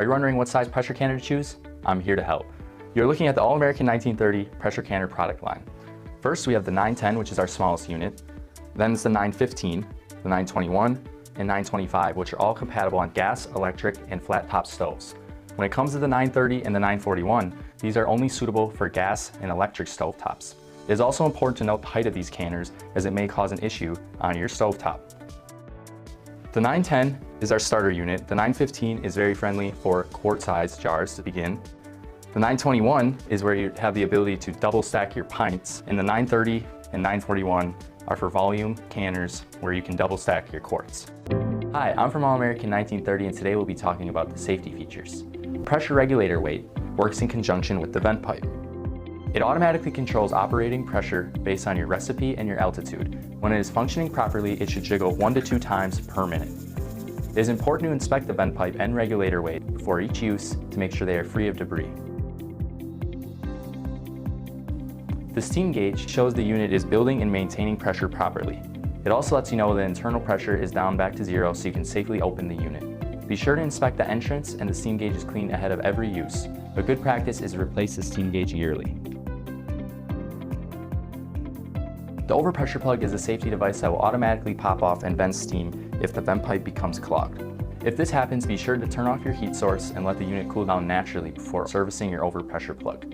Are you wondering what size pressure canner to choose? I'm here to help. You're looking at the All-American 1930 pressure canner product line. First, we have the 910, which is our smallest unit. Then it's the 915, the 921, and 925, which are all compatible on gas, electric, and flat top stoves. When it comes to the 930 and the 941, these are only suitable for gas and electric stovetops. It is also important to note the height of these canners, as it may cause an issue on your stovetop. The 910 is our starter unit. The 915 is very friendly for quart-sized jars to begin. The 921 is where you have the ability to double stack your pints, and the 930 and 941 are for volume canners where you can double stack your quarts. Hi, I'm from All-American 1930, and today we'll be talking about the safety features. Pressure regulator weight works in conjunction with the vent pipe. It automatically controls operating pressure based on your recipe and your altitude. When it is functioning properly, it should jiggle 1 to 2 times per minute. It is important to inspect the vent pipe and regulator weight before each use to make sure they are free of debris. The steam gauge shows the unit is building and maintaining pressure properly. It also lets you know the internal pressure is down back to 0 so you can safely open the unit. Be sure to inspect the entrance and the steam gauge is cleaned ahead of every use. A good practice is to replace the steam gauge yearly. The overpressure plug is a safety device that will automatically pop off and vent steam if the vent pipe becomes clogged. If this happens, be sure to turn off your heat source and let the unit cool down naturally before servicing your overpressure plug.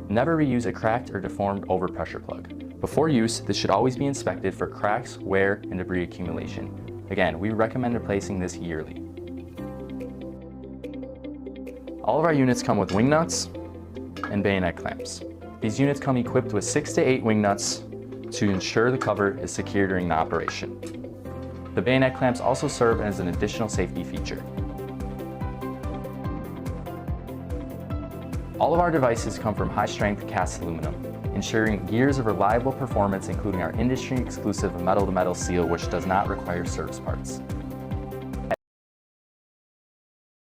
Never reuse a cracked or deformed overpressure plug. Before use, this should always be inspected for cracks, wear, and debris accumulation. Again, we recommend replacing this yearly. All of our units come with wing nuts and bayonet clamps. These units come equipped with 6 to 8 wing nuts to ensure the cover is secure during the operation. The bayonet clamps also serve as an additional safety feature. All of our devices come from high-strength cast aluminum, ensuring years of reliable performance, including our industry-exclusive metal-to-metal seal, which does not require service parts.